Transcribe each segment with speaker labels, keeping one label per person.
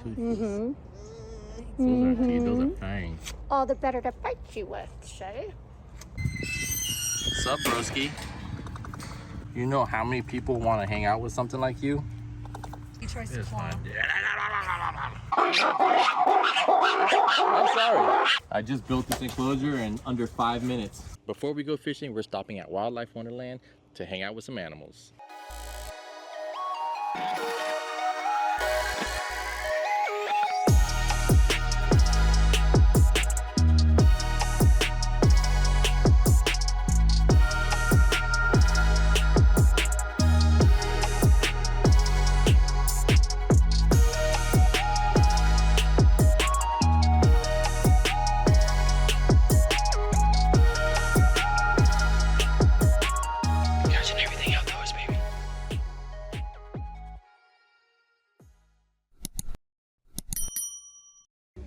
Speaker 1: Mm-hmm.
Speaker 2: Those are teeth, those are fangs.
Speaker 1: All the better to bite you with, Shay.
Speaker 2: What's up, broski? You know how many people want to hang out with something like you?
Speaker 1: It's
Speaker 2: fine. I'm sorry. I just built this enclosure in under 5 minutes. Before we go fishing, we're stopping at Wildlife Wonderland to hang out with some animals.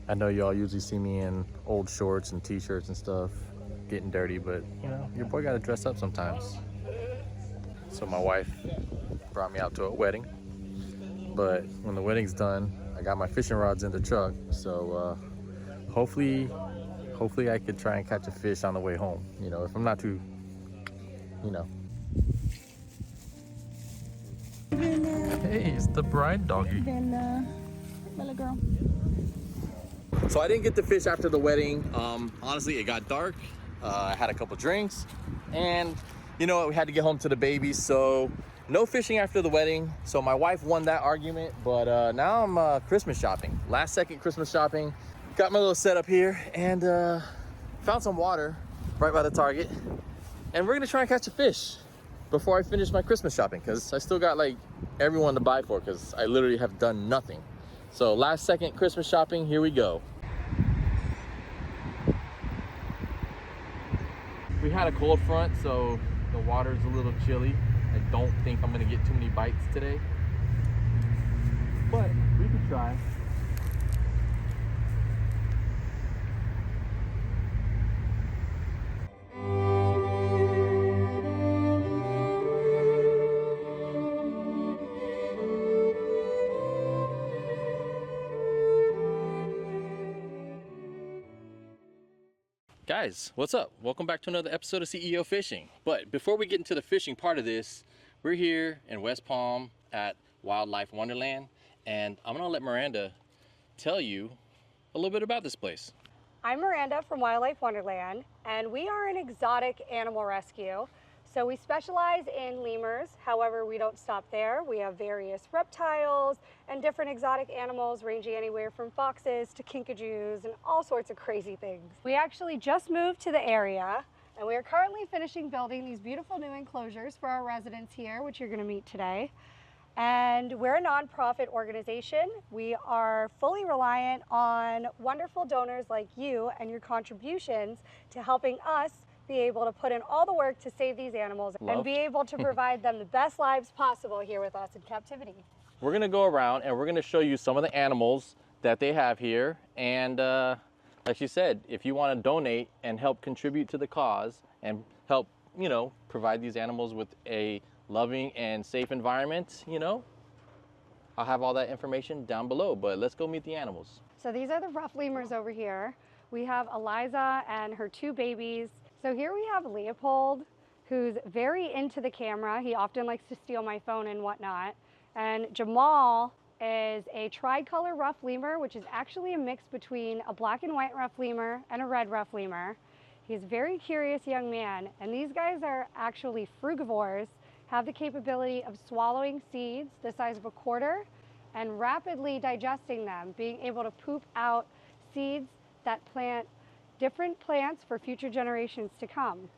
Speaker 2: I know y'all usually see me in old shorts and t-shirts and stuff, getting dirty, but you know, your boy gotta dress up sometimes. So my wife brought me out to a wedding, but when the wedding's done, I got my fishing rods in the truck, so hopefully I could try and catch a fish on the way home, you know, if I'm not too, you know. Hey, it's the bride doggy.
Speaker 1: Little girl.
Speaker 2: So I didn't get to fish after the wedding. Honestly, it got dark. I had a couple drinks, and you know what? We had to get home to the babies, so no fishing after the wedding. So my wife won that argument, but now I'm Christmas shopping. Last second Christmas shopping. Got my little setup here, and found some water right by the Target, and we're gonna try and catch a fish before I finish my Christmas shopping, because I still got like everyone to buy for, because I literally have done nothing. So last second Christmas shopping, here we go. We had a cold front, so the water's a little chilly. I don't think I'm gonna get too many bites today, but we can try. Guys, what's up? Welcome back to another episode of CEO Fishing. But before we get into the fishing part of this, we're here in West Palm at Wildlife Wonderland, and I'm gonna let Miranda tell you a little bit about this place.
Speaker 1: I'm Miranda from Wildlife Wonderland, and we are an exotic animal rescue. So we specialize in lemurs. However, we don't stop there. We have various reptiles and different exotic animals ranging anywhere from foxes to kinkajous and all sorts of crazy things. We actually just moved to the area, and we are currently finishing building these beautiful new enclosures for our residents here, which you're going to meet today. And we're a nonprofit organization. We are fully reliant on wonderful donors like you and your contributions to helping us be able to put in all the work to save these animals and be able to provide them the best lives possible here with us in captivity.
Speaker 2: We're gonna go around and we're gonna show you some of the animals that they have here. And like she said, if you wanna donate and help contribute to the cause and help, you know, provide these animals with a loving and safe environment, you know, I'll have all that information down below, but let's go meet the animals.
Speaker 1: So these are the rough lemurs over here. We have Eliza and her two babies. So here we have Leopold, who's very into the camera. He often likes to steal my phone and whatnot. And Jamal is a tricolor rough lemur, which is actually a mix between a black and white rough lemur and a red rough lemur. He's a very curious young man, and these guys are actually frugivores, have the capability of swallowing seeds the size of a quarter and rapidly digesting them, being able to poop out seeds that plant different plants for future generations to come.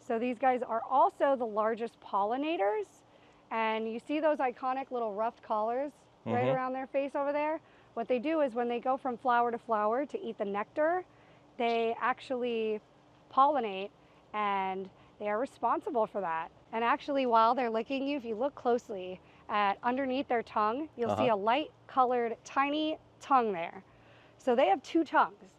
Speaker 1: So these guys are also the largest pollinators, and you see those iconic little ruffed collars right around their face over there? What they do is when they go from flower to flower to eat the nectar, they actually pollinate, and they are responsible for that. And actually, while they're licking you, if you look closely at underneath their tongue, you'll see a light colored tiny tongue there. So they have two tongues.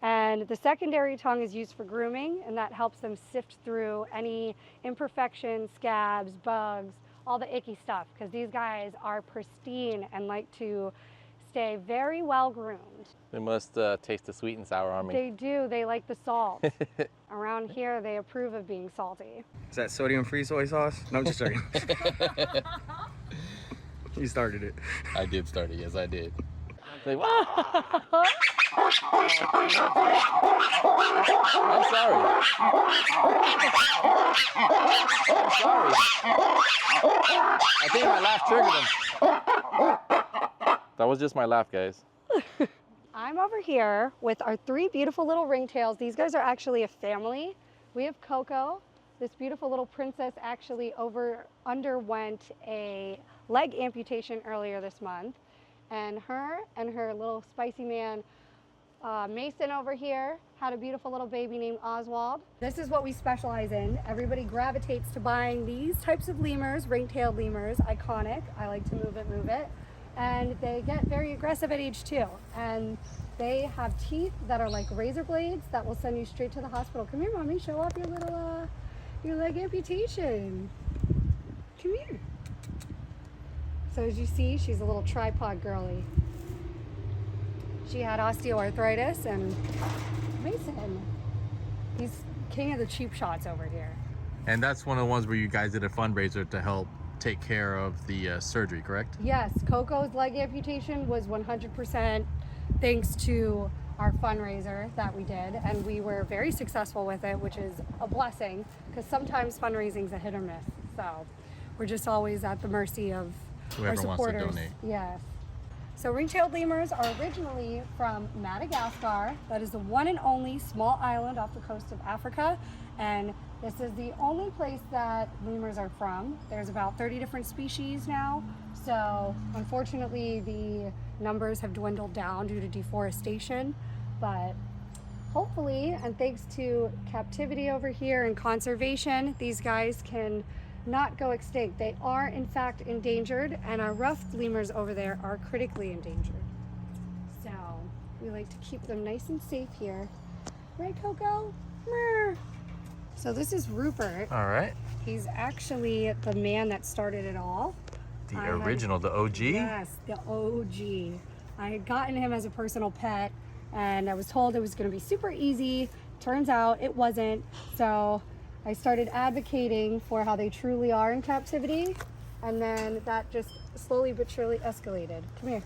Speaker 1: And the secondary tongue is used for grooming, and that helps them sift through any imperfections, scabs, bugs, all the icky stuff, because these guys are pristine and like to stay very well groomed.
Speaker 2: They must taste the sweet and sour on me.
Speaker 1: They do. They like the salt. Around here, they approve of being salty.
Speaker 3: Is that sodium-free soy sauce? No, I'm just joking. You started it.
Speaker 2: I did start it. Yes, I did. Like, I'm sorry. I'm sorry. I think my laugh triggered them. That was just my laugh, guys.
Speaker 1: I'm over here with our 3 beautiful little ringtails. These guys are actually a family. We have Coco. This beautiful little princess actually underwent a leg amputation earlier this month. And her little spicy man, Mason over here, had a beautiful little baby named Oswald. This is what we specialize in. Everybody gravitates to buying these types of lemurs, ring-tailed lemurs, iconic. I like to move it. And they get very aggressive at age 2. And they have teeth that are like razor blades that will send you straight to the hospital. Come here, mommy, show off your little, your leg amputation. Come here. So as you see, she's a little tripod girly. She had osteoarthritis, and Mason, he's king of the cheap shots over here.
Speaker 2: And that's one of the ones where you guys did a fundraiser to help take care of the surgery, correct?
Speaker 1: Yes, Coco's leg amputation was 100% thanks to our fundraiser that we did, and we were very successful with it, which is a blessing, because sometimes fundraising's a hit or miss. So we're just always at the mercy of
Speaker 2: whoever
Speaker 1: our supporters.
Speaker 2: wants to donate.
Speaker 1: Yes. So ring-tailed lemurs are originally from Madagascar. That is the one and only small island off the coast of Africa. And this is the only place that lemurs are from. There's about 30 different species now. So unfortunately, the numbers have dwindled down due to deforestation. But hopefully, and thanks to captivity over here and conservation, these guys can not go extinct. They are in fact endangered, and our ruffed lemurs over there are critically endangered. So we like to keep them nice and safe here. Right, Coco? Mer. So this is Rupert.
Speaker 2: All right.
Speaker 1: He's actually the man that started it all.
Speaker 2: The original, the OG?
Speaker 1: Yes, the OG. I had gotten him as a personal pet, and I was told it was going to be super easy. Turns out it wasn't. So I started advocating for how they truly are in captivity, and then that just slowly but surely escalated. Come here.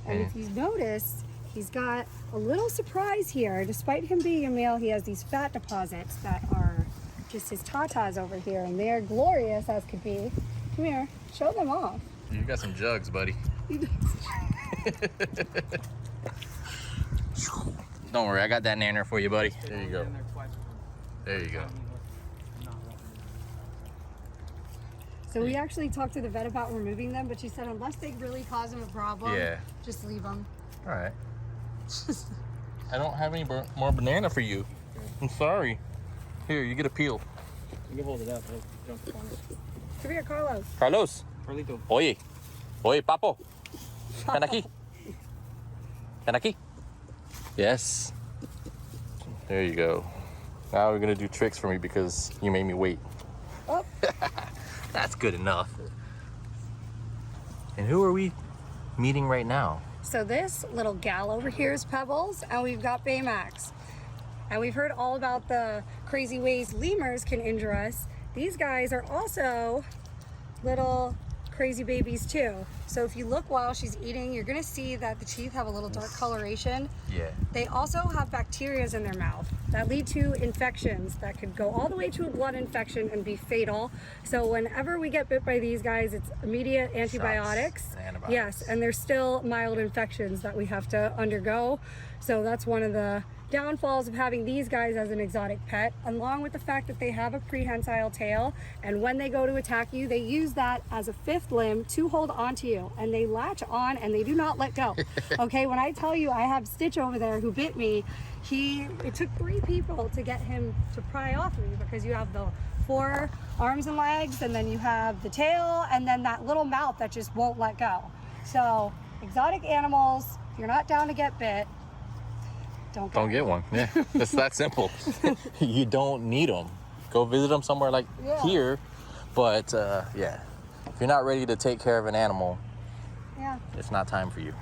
Speaker 1: And if you notice, he's got a little surprise here. Despite him being a male, he has these fat deposits that are just his tatas over here, and they're glorious as could be. Come here, show them off.
Speaker 2: You got some jugs, buddy. Don't worry, I got that nanner for you, buddy. There you go. There you go.
Speaker 1: So we actually talked to the vet about removing them, but she said unless they really cause him a problem, just leave them.
Speaker 2: All right. I don't have any more banana for you. I'm sorry. Here, you get a peel.
Speaker 3: You can hold it up. I'll jump on it.
Speaker 1: Come here, Carlos.
Speaker 2: Carlos.
Speaker 3: Carlito.
Speaker 2: Oye. Oye, papo. Ven aquí. Ven aquí. Yes. There you go. Now we're gonna do tricks for me because you made me wait.
Speaker 1: Oh.
Speaker 2: That's good enough. And who are we meeting right now?
Speaker 1: So this little gal over here is Pebbles, and we've got Baymax. And we've heard all about the crazy ways lemurs can injure us. These guys are also little crazy babies too. So if you look while she's eating, you're gonna see that the teeth have a little dark coloration.
Speaker 2: Yeah.
Speaker 1: They also have bacteria in their mouth that lead to infections that could go all the way to a blood infection and be fatal. So whenever we get bit by these guys, it's immediate antibiotics.
Speaker 2: Antibiotics.
Speaker 1: Yes, and there's still mild infections that we have to undergo. So that's one of the downfalls of having these guys as an exotic pet, along with the fact that they have a prehensile tail, and when they go to attack you, they use that as a fifth limb to hold onto you, and they latch on and they do not let go. Okay, when I tell you I have Stitch over there who bit me, it took 3 people to get him to pry off me, because you have the 4 arms and legs, and then you have the tail, and then that little mouth that just won't let go. So exotic animals, if you're not down to get bit, don't get one.
Speaker 2: Yeah, it's that simple. You don't need them. Go visit them somewhere like here. But yeah, if you're not ready to take care of an animal, it's not time for you.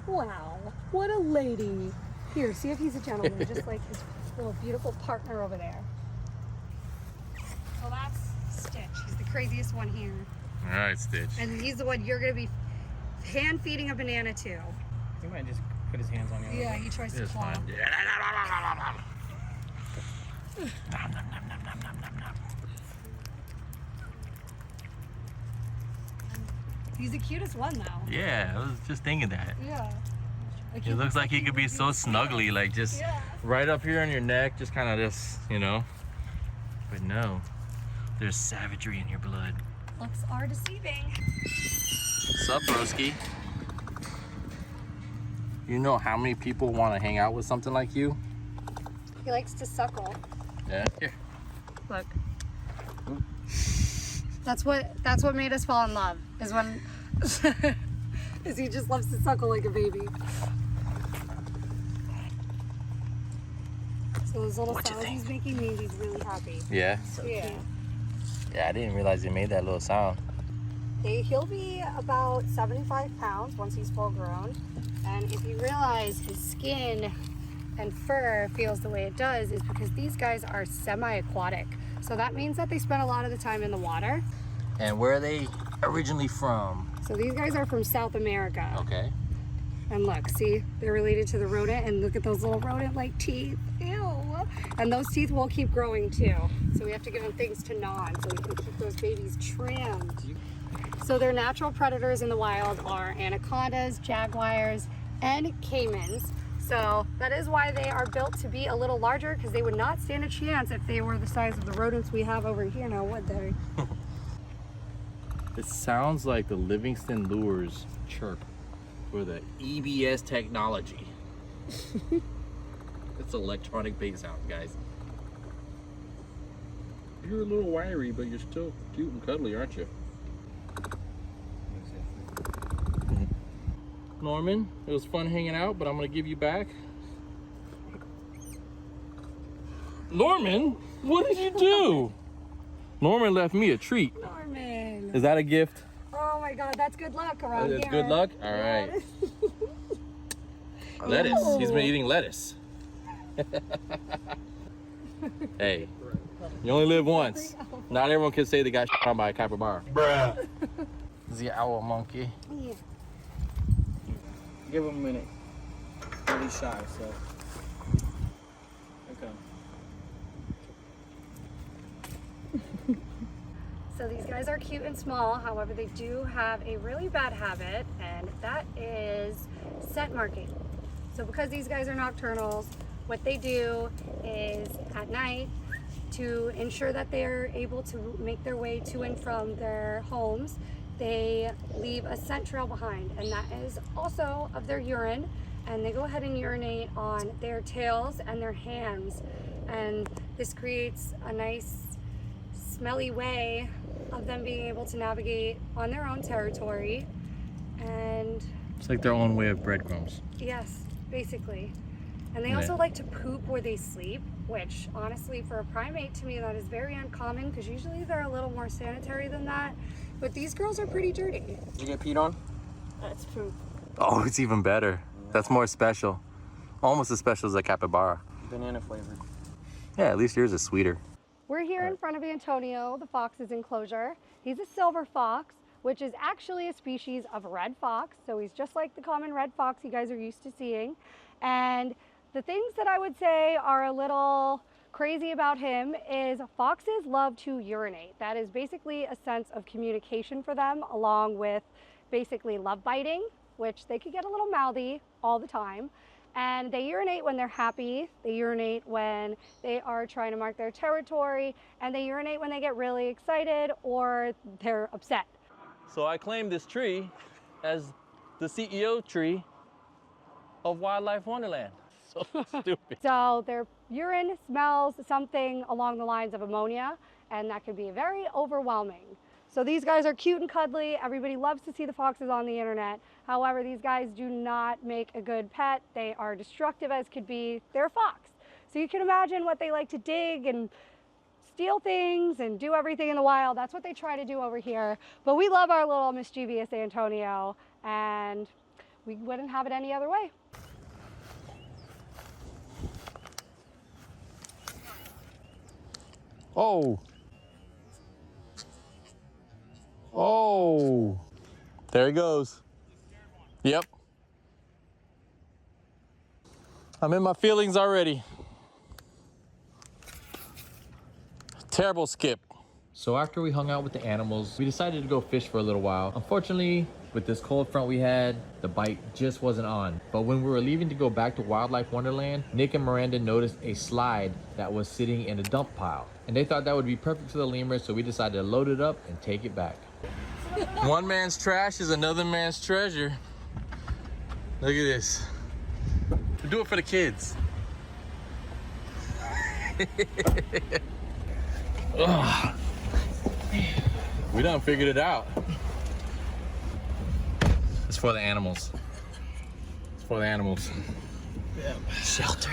Speaker 1: Wow, what a lady. Here, see if he's a gentleman, just like his little beautiful partner over there. Well, that's Stitch. He's the craziest one here.
Speaker 2: All right, Stitch.
Speaker 1: And he's the one you're going to be hand feeding a banana to.
Speaker 3: He might just put his hands on you.
Speaker 1: Yeah, he tries to
Speaker 2: It's
Speaker 1: claw.
Speaker 2: fine.
Speaker 1: He's the cutest one, though.
Speaker 2: Yeah, I was just thinking that.
Speaker 1: Yeah. Like,
Speaker 2: It looks like he could be so snuggly, like just
Speaker 1: Yeah.
Speaker 2: right up here on your neck, just kind of just, you know. But no, there's savagery in your blood.
Speaker 1: Looks are deceiving.
Speaker 2: What's up, broski? You know how many people want to hang out with something like you?
Speaker 1: He likes to suckle.
Speaker 2: Yeah. Here.
Speaker 1: Look. That's what made us fall in love. Is when is he just loves to suckle like a baby. So those little
Speaker 2: What you
Speaker 1: sounds
Speaker 2: think?
Speaker 1: he's making me, he's really happy.
Speaker 2: Yeah.
Speaker 1: Yeah.
Speaker 2: Yeah, I didn't realize he made that little sound.
Speaker 1: He'll be about 75 pounds once he's full grown. And if you realize his skin and fur feels the way it does is because these guys are semi-aquatic. So that means that they spend a lot of the time in the water.
Speaker 2: And where are they originally from?
Speaker 1: So these guys are from South America.
Speaker 2: Okay.
Speaker 1: And look, see, they're related to the rodent, and look at those little rodent-like teeth. Ew. And those teeth will keep growing too. So we have to give them things to gnaw on so we can keep those babies trimmed. So their natural predators in the wild are anacondas, jaguars, and caimans. So that is why they are built to be a little larger, because they would not stand a chance if they were the size of the rodents we have over here now, would they?
Speaker 2: It sounds like the Livingston Lures chirp for the EBS technology. It's electronic bait sounds, guys. You're a little wiry, but you're still cute and cuddly, aren't you? Norman, it was fun hanging out, but I'm gonna give you back. Norman, what did you do? Norman left me a treat.
Speaker 1: Norman.
Speaker 2: Is that a gift?
Speaker 1: Oh my God, that's good luck around here.
Speaker 2: Good luck? All right. Lettuce. He's been eating lettuce. Hey, you only live once. Not everyone can say they got shot on by a capybara. Bruh. The owl monkey.
Speaker 1: Yeah.
Speaker 3: Give him a minute. He's shy, so. Okay.
Speaker 1: So these guys are cute and small, however they do have a really bad habit, and that is scent marking. So because these guys are nocturnals, what they do is at night, to ensure that they're able to make their way to and from their homes, they leave a scent trail behind, and that is also of their urine, and they go ahead and urinate on their tails and their hands, and this creates a nice smelly way of them being able to navigate on their own territory. And
Speaker 2: It's like their own way of breadcrumbs.
Speaker 1: yes, basically. And they
Speaker 2: Yeah.
Speaker 1: also like to poop where they sleep, which honestly for a primate, to me, that is very uncommon, because usually they're a little more sanitary than that. But these girls are pretty dirty.
Speaker 3: Did you get peed on?
Speaker 1: That's poop.
Speaker 2: Oh, it's even better. That's more special. Almost as special as a capybara.
Speaker 3: Banana flavored.
Speaker 2: Yeah, at least yours is sweeter.
Speaker 1: We're here in front of Antonio, the fox's enclosure. He's a silver fox, which is actually a species of red fox. So he's just like the common red fox you guys are used to seeing. And the things that I would say are a little crazy about him is foxes love to urinate. That is basically a sense of communication for them, along with basically love biting, which they could get a little mouthy all the time. And they urinate when they're happy, they urinate when they are trying to mark their territory, and they urinate when they get really excited or they're upset.
Speaker 2: So I claim this tree as the CEO tree of Wildlife Wonderland. So stupid.
Speaker 1: So their urine smells something along the lines of ammonia, and that can be very overwhelming. So these guys are cute and cuddly. Everybody loves to see the foxes on the internet. However, these guys do not make a good pet. They are destructive as could be. They're a fox. So you can imagine what they like to dig and steal things and do everything in the wild. That's what they try to do over here. But we love our little mischievous Antonio, and we wouldn't have it any other way.
Speaker 2: Oh. Oh. There he goes. Yep. I'm in my feelings already. Terrible skip. So after we hung out with the animals, we decided to go fish for a little while. Unfortunately, with this cold front we had, the bite just wasn't on. But when we were leaving to go back to Wildlife Wonderland, Nick and Miranda noticed a slide that was sitting in a dump pile. And they thought that would be perfect for the lemurs, so we decided to load it up and take it back. One man's trash is another man's treasure. Look at this. We do it for the kids. Ugh. We done figured it out. It's for the animals. It's for the animals. Yeah. Shelter.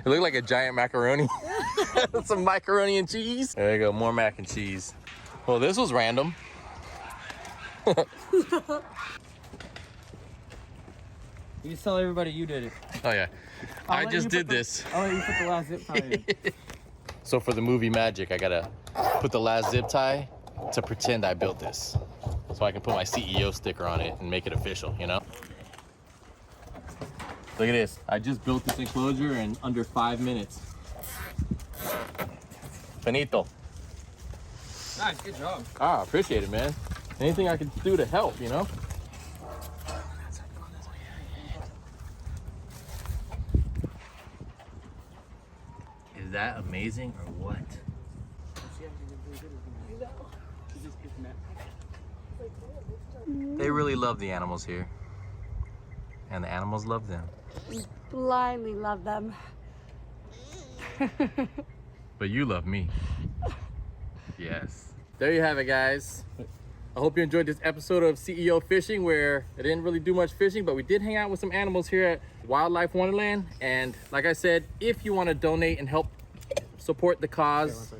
Speaker 2: It looked like a giant macaroni. Some macaroni and cheese. There you go, more mac and cheese. Well, this was random.
Speaker 3: You just tell everybody you did it.
Speaker 2: Oh yeah, I just did this.
Speaker 3: I'll let you put the last zip tie in.
Speaker 2: So for the movie magic, I gotta put the last zip tie to pretend I built this. So I can put my CEO sticker on it and make it official, you know? Look at this. I just built this enclosure in under 5 minutes. Finito.
Speaker 3: Nice, good job.
Speaker 2: Ah, appreciate it, man. Anything I can do to help, you know? Is that amazing or what? They really love the animals here. And the animals love them.
Speaker 1: We blindly love them.
Speaker 2: But you love me. Yes. There you have it, guys. I hope you enjoyed this episode of CEO Fishing, where I didn't really do much fishing, but we did hang out with some animals here at Wildlife Wonderland. And like I said, if you want to donate and help support the cause,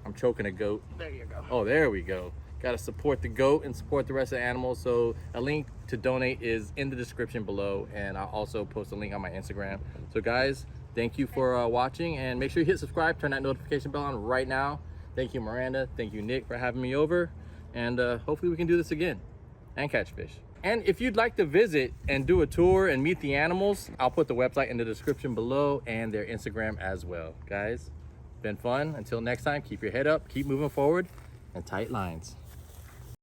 Speaker 2: I'm choking a goat.
Speaker 3: There you go.
Speaker 2: Oh, there we go. Got to support the goat and support the rest of the animals. So a link to donate is in the description below, and I'll also post a link on my Instagram. So guys, thank you for watching, and make sure you hit subscribe, turn that notification bell on right now. Thank you, Miranda. Thank you, Nick, for having me over. And hopefully we can do this again and catch fish. And if you'd like to visit and do a tour and meet the animals, I'll put the website in the description below and their Instagram as well. Guys, been fun. Until next time, keep your head up, keep moving forward, and tight lines.